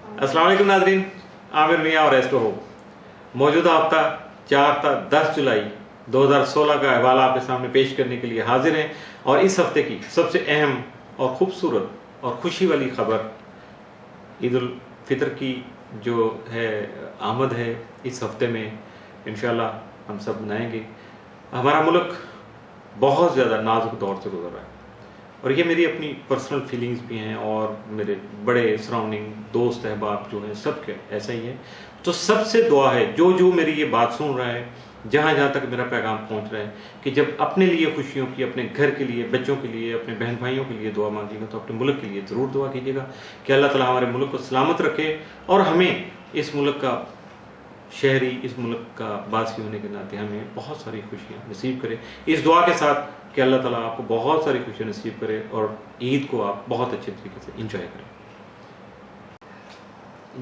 अस्सलाम वालेकुम नाज़रीन, आमिर मियाँ और एस्टो हो। मौजूदा हफ्ता 4 था 10 जुलाई 2016 का हवाला आपके सामने पेश करने के लिए हाजिर हैं। और इस हफ्ते की सबसे अहम और ख़ूबसूरत और खुशी वाली खबर ईद उल फितर की जो है आमद है इस हफ्ते में इंशाल्लाह हम सब मनाएंगे। हमारा मुल्क बहुत ज़्यादा नाजुक दौर से गुजर रहा है और ये मेरी अपनी पर्सनल फीलिंग्स भी हैं और मेरे बड़े सराउंडिंग दोस्त अहबाब जो हैं सबके ऐसा ही है। तो सबसे दुआ है जो मेरी ये बात सुन रहा है, जहाँ जहाँ तक मेरा पैगाम पहुँच रहा है, कि जब अपने लिए खुशियों की, अपने घर के लिए, बच्चों के लिए, अपने बहन भाइयों के लिए दुआ मांगिएगा तो अपने मुल्क के लिए ज़रूर दुआ कीजिएगा कि अल्लाह ताला हमारे मुल्क को सलामत रखे और हमें इस मुल्क का शहरी, इस मुल्क का बासी होने के नाते हमें बहुत सारी खुशियाँ नसीब करे। इस दुआ के साथ कि अल्लाह ताला आपको बहुत सारी खुशियाँ नसीब करे और ईद को आप बहुत अच्छे तरीके से इंजॉय करें।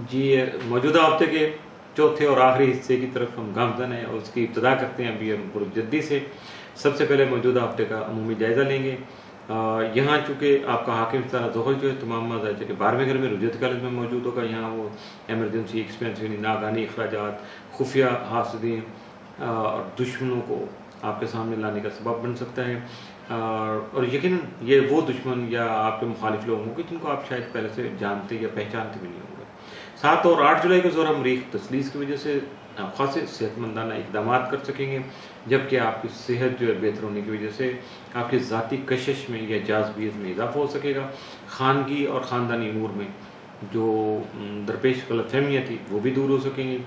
जी, मौजूदा हफ्ते के चौथे और आखिरी हिस्से की तरफ हम गामजन हैं और उसकी इब्तिदा करते हैं अभी हम पुरजद्दी से। सबसे पहले मौजूदा हफ्ते का अमूमी जायज़ा लेंगे। यहाँ चूँकि आपका हाकिम सारा ज़ोहर जो है तमाम मज़ाहिर के 12वें घर में रुजत कॉलेज में मौजूद होगा। यहाँ वो एमरजेंसी एक्सपेंस यानी नागानी अखराजात, खुफिया हासदीन और दुश्मनों को आपके सामने लाने का सबब बन सकता है। और यकीनन ये वो दुश्मन या आपके मुखालिफ लोग होंगे जिनको आप शायद पहले से जानते या पहचानते भी नहीं होंगे। 7 और 8 जुलाई को ज़ोर मरीख तसलीस की वजह से खासे सेहतमंदाना इकदाम कर सकेंगे, जबकि आपकी सेहत जो है बेहतर होने की वजह से आपकी ज़ाती कशिश में या जाज़बियत में इजाफा हो सकेगा। खानगी और ख़ानदानी अमूर में जो दरपेश गलतफहमियाँ थी वो भी दूर हो सकेंगी।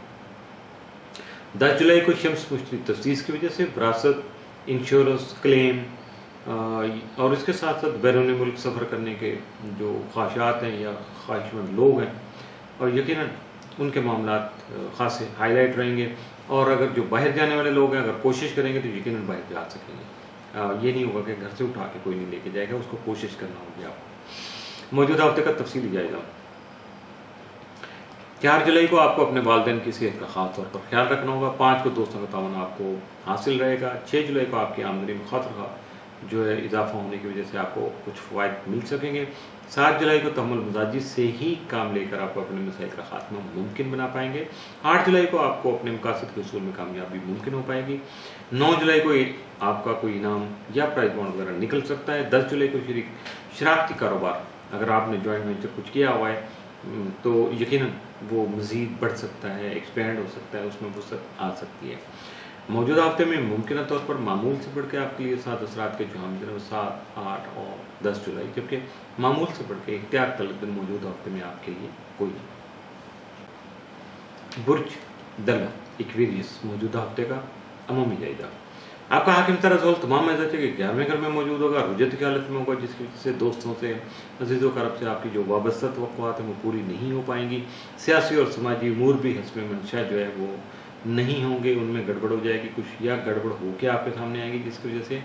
10 जुलाई को शम्स मुश्तरी तफ्सीस की वजह से विरासत, इंश्योरेंस क्लेम और इसके साथ साथ बैरून मुल्क सफ़र करने के जो ख्वाहिशात हैं या ख्वाहिशमंद लोग हैं और यकीनन उनके मामलात खासे हाईलाइट रहेंगे। और अगर जो बाहर जाने वाले लोग हैं अगर कोशिश करेंगे तो यकीनन बाहर जा सकेंगे। ये नहीं होगा कि घर से उठा के कोई नहीं लेके जाएगा, उसको कोशिश करना होगी आपको। मौजूदा हफ्ते का तफसीली जायज़ा। 4 जुलाई को आपको अपने वालिदैन की सेहत का ख़ास तौर पर ख्याल रखना होगा। 5 को दोस्तों का तावन आपको हासिल रहेगा। 6 जुलाई को आपकी आमदनी में खातर जो है इजाफा होने की वजह से आपको कुछ फ़वाइद मिल सकेंगे। 7 जुलाई को तहम्मुल मजाजी से ही काम लेकर आप अपने मसाइल का खात्मा मुमकिन बना पाएंगे। 8 जुलाई को आपको अपने मकासद के उसूल में कामयाबी मुमकिन हो पाएगी। 9 जुलाई को आपका कोई इनाम या प्राइज बॉन्ड वगैरह निकल सकता है। 10 जुलाई को शरारती कारोबार अगर आपने जॉइंट वेंचर कुछ किया हुआ है तो यकीनन वो मज़ीद बढ़ सकता है, एक्सपेंड हो सकता है, उसमें वसअत आ सकती है। मौजूदा हफ्ते में मुमकिन तौर पर मामूल से बढ़ के आपके लिए 7 असरात के जो हम दिन 7, 8 और 10 जुलाई, जबकि मामूल से बढ़ के इख्तियार तलब दिन मौजूदा हफ्ते में आपके लिए कोई नहीं। बुर्ज दल एक्वेरियस मौजूदा हफ्ते का अमूमी जायजा। आपका हाकिम तरह तमाम मैसेज के 11वें घर में मौजूद होगा, रुजत की हालत में होगा, जिसकी वजह से दोस्तों से, अजीज़ों करब से आपकी जो वाबस्ता तवक्कुआत हैं वो पूरी नहीं हो पाएंगी। सियासी और समाजी उमूर भी हस्ब मंशा जो है वो नहीं होंगे, उनमें गड़बड़ हो जाएगी कुछ या गड़बड़ होकर आपके सामने आएगी, जिसकी वजह से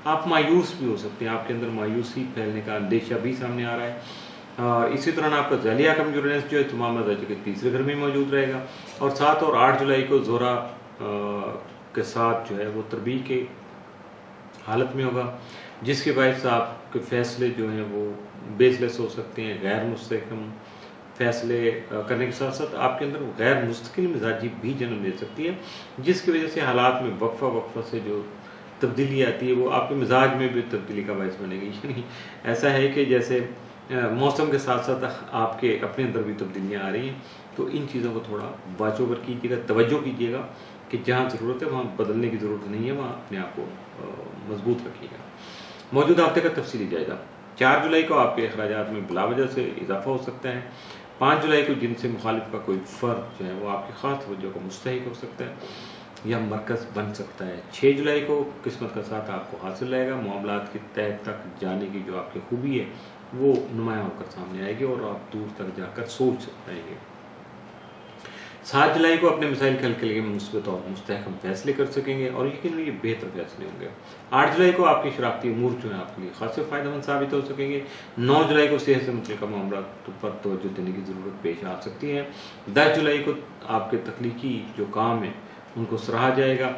आप मायूस भी हो सकते हैं। आपके अंदर मायूसी फैलने का अंदेशा भी सामने आ रहा है। इसी दौरान आपका ज़ालिया कमजोरनेस जो है तमाम मज़ाज के 3रे घर में मौजूद रहेगा। और 7 और 8 जुलाई को ज़ोरा के साथ जो है वो तरबी के हालत में होगा, जिसके बायस आपके फ़ैसले जो हैं वो बेसलेस हो सकते हैं, गैर मुस्तहकम फैसले करने के साथ साथ आपके अंदर गैर मुस्तकिल मिजाजी भी जन्म ले सकती है, जिसकी वजह से हालात में वक्फा से जो तब्दीली आती है वो आपके मिजाज में भी तब्दीली का बायस बनेगी। यानी ऐसा है कि जैसे मौसम के साथ साथ आपके अपने अंदर भी तब्दीलियाँ आ रही हैं, तो इन चीज़ों को थोड़ा वाच ओवर कीजिएगा, तवज्जो कीजिएगा कि जहाँ ज़रूरत है वहाँ बदलने की ज़रूरत नहीं है, वहाँ अपने आप को मजबूत रखिएगा। मौजूदा हफ्ते का तफसीली जायज़ा। 4 जुलाई को आपके अखराजात में बिला वजह से इजाफा हो सकता है। 5 जुलाई को जिनसे मुखालिफ का कोई फ़र्द जो है वो आपकी ख़ास तवज्जो को मुस्तहिक हो सकता है या मरकज़ बन सकता है। 6 जुलाई को किस्मत का साथ आपको हासिल रहेगा। मामलात की तह तक जाने की जो आपकी खूबी है वो नुमायाँ होकर सामने आएगी और आप दूर तक जाकर सोच पाएंगे। 7 जुलाई को अपने मसाइल के हल के लिए मुस्बत और मुस्तहकम फैसले कर सकेंगे और यकीन ये बेहतर फैसले होंगे। 8 जुलाई को आपकी शरारती अमूर जो है आपके लिए खासे फ़ायदेमंद साबित हो सकेंगे। 9 जुलाई को सेहत से मुतल्लिक़ मामला पर तवज्जो देने की ज़रूरत पेश आ सकती है। 10 जुलाई को आपके तख्लीकी जो काम है उनको सराहा जाएगा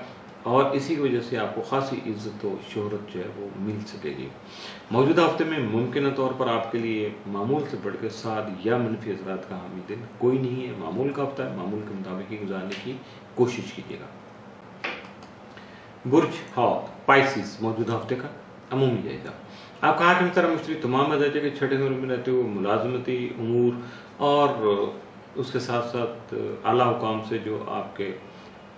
اور اسی کی وجہ سے آپ کو خاصی عزت و شہرت جو ہے وہ مل سکے گی۔ موجودہ ہفتے میں ممکنہ طور پر آپ کے لیے معمول سے بڑھ کے سعد یا منفی اثرات کا حامل دن کوئی نہیں ہے۔ معمول کا ہفتہ ہے، معمول کے مطابق ہی گزارنے کی کوشش کیجیے گا۔ برج ہاؤ پائسیس موجودہ ہفتے کا عمومی جائزہ۔ آپ کا حاکم طرح مشتری تمام درجے کے چھٹے گھر میں رہتے ہوئے ملازمتی امور اور اس کے ساتھ ساتھ اعلیٰ حکام سے جو آپ کے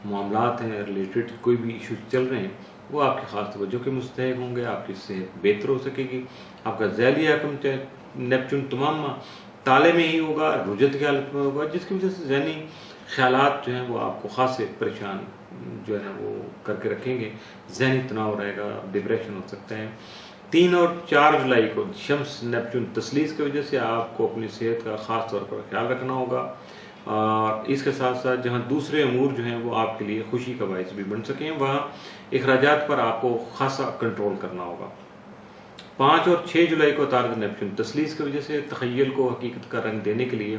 معاملات ہیں ریلیٹڈ کوئی بھی ایشوز چل رہے ہیں وہ آپ کی خاص توجہ کے مستحق ہوں گے۔ آپ کی صحت بہتر ہو سکے گی۔ آپ کا ذیلی حکم نیپچون تمام تالے میں ہی ہوگا، رجت کی حالت میں ہوگا، جس کی وجہ سے ذہنی خیالات جو ہیں وہ آپ کو خاصے پریشان جو ہے نا وہ کر کے رکھیں گے۔ ذہنی تناؤ رہے گا، ڈپریشن ہو سکتا ہے۔ 3 اور 4 جولائی کو شمس نیپچون تسلیس کی وجہ سے آپ کو اپنی صحت کا خاص طور پر خیال رکھنا ہوگا، اور اس کے ساتھ ساتھ جہاں دوسرے امور جو ہیں وہ آپ کے لیے خوشی کا باعث بھی بن سکیں وہاں اخراجات پر آپ کو خاصا کنٹرول کرنا ہوگا۔ 5 اور 6 جولائی کو عطارد نیپچون تسلیس کی وجہ سے تخیل کو حقیقت کا رنگ دینے کے لیے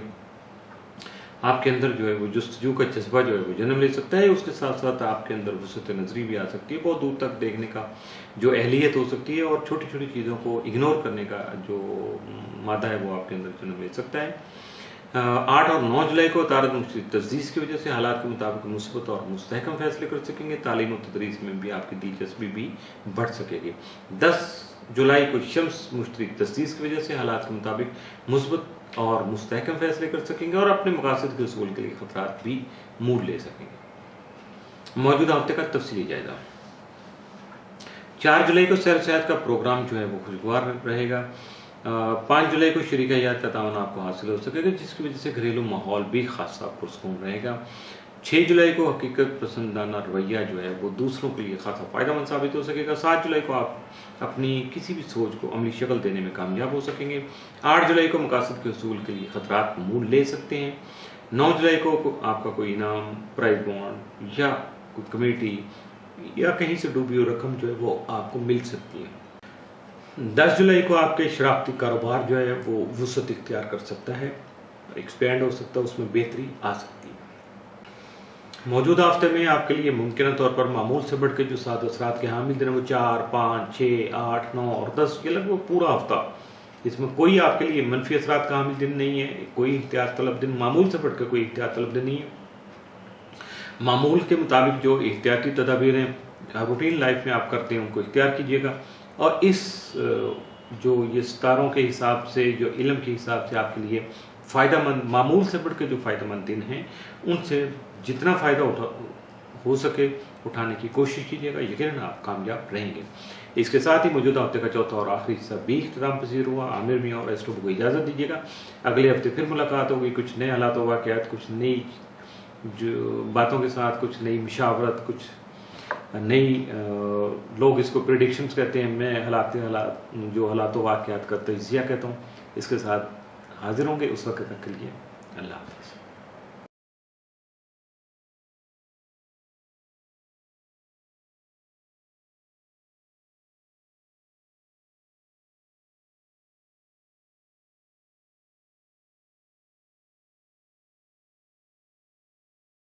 آپ کے اندر جو ہے وہ جستجو کا جذبہ جو ہے وہ جنم لے سکتا ہے۔ اس کے ساتھ ساتھ آپ کے اندر وسعت نظری بھی آ سکتی ہے، بہت دور تک دیکھنے کا جو اہلیت ہو سکتی ہے، اور چھوٹی چھوٹی چیزوں کو اگنور کرنے کا جو مادہ ہے وہ آپ کے اندر جنم لے سکتا ہے۔ 8 اور 9 جولائی کو عطارد مشتری تجدید کی وجہ سے حالات کے مطابق مثبت اور مستحکم فیصلے کر سکیں گے۔ تعلیم و تدریس میں بھی آپ کی دلچسپی بھی بڑھ سکے گی۔ 10 جولائی کو شمس مشتری تجدید کی وجہ سے حالات کے مطابق مثبت اور مستحکم فیصلے کر سکیں گے اور اپنے مقاصد کے حصول کے لیے خطرات بھی مول لے سکیں گے۔ موجودہ ہفتے کا تفصیلی جائزہ۔ 4 جولائی کو سیر سیاحت کا پروگرام جو ہے وہ خوشگوار رہے گا۔ 5 جولائی کو شریک حیات کا تعاون آپ کو حاصل ہو سکے گا، جس کی وجہ سے گھریلو ماحول بھی خاصا پرسکون رہے گا۔ 6 جولائی کو حقیقت پسندانہ رویہ جو ہے وہ دوسروں کے لیے خاصا فائدہ مند ثابت ہو سکے گا۔ 7 جولائی کو آپ اپنی کسی بھی سوچ کو عملی شکل دینے میں کامیاب ہو سکیں گے۔ 8 جولائی کو مقاصد کے حصول کے لیے خطرات مول لے سکتے ہیں۔ 9 جولائی کو آپ کا کوئی انعام، پرائز بانڈ یا کوئی کمیٹی یا کہیں سے ڈوبی ہوئی رقم جو ہے وہ آپ کو مل سکتی ہے۔ 10 جولائی کو آپ کے شراکتی کاروبار جو ہے وہ وسعت اختیار کر سکتا ہے، ایکسپینڈ ہو سکتا ہے، اس میں بہتری آ سکتی ہے۔ موجودہ ہفتے میں آپ کے لیے ممکنہ طور پر معمول سے بڑھ کے جو 7 اثرات کے حامل دن ہیں وہ 4، 5، 6، 8، 9 اور 10 یہ لگ بھگ پورا ہفتہ، اس میں کوئی آپ کے لیے منفی اثرات کا حامل دن نہیں ہے، کوئی احتیاط طلب دن، معمول سے بڑھ کے کوئی احتیاط طلب دن نہیں ہے۔ معمول کے مطابق جو احتیاطی تدابیر ہیں روٹین لائف میں آپ کرتے ہیں ان کو اختیار کیجیے گا، اور اس جو یہ ستاروں کے حساب سے، جو علم کے حساب سے آپ کے لیے فائدہ مند، معمول سے بڑھ کے جو فائدہ مند دن ہیں ان سے جتنا فائدہ ہو سکے اٹھانے کی کوشش کیجیے گا، یقیناً آپ کامیاب رہیں گے۔ اس کے ساتھ ہی موجودہ ہفتے کا چوتھا اور آخری حصہ بھی اختتام پذیر ہوا۔ عامر میاں اور ایسٹرو کو اجازت دیجیے گا، اگلے ہفتے پھر ملاقات ہوگی کچھ نئے حالات و واقعات، کچھ نئی جو باتوں کے ساتھ، کچھ نئی مشاورت، کچھ نئی لوگ اس کو پریڈکشنز کہتے ہیں، میں حالات و واقعات کا تجزیہ کہتا ہوں۔ اس کے ساتھ حاضر ہوں گے، اس وقت تک کے لیے اللہ حافظ۔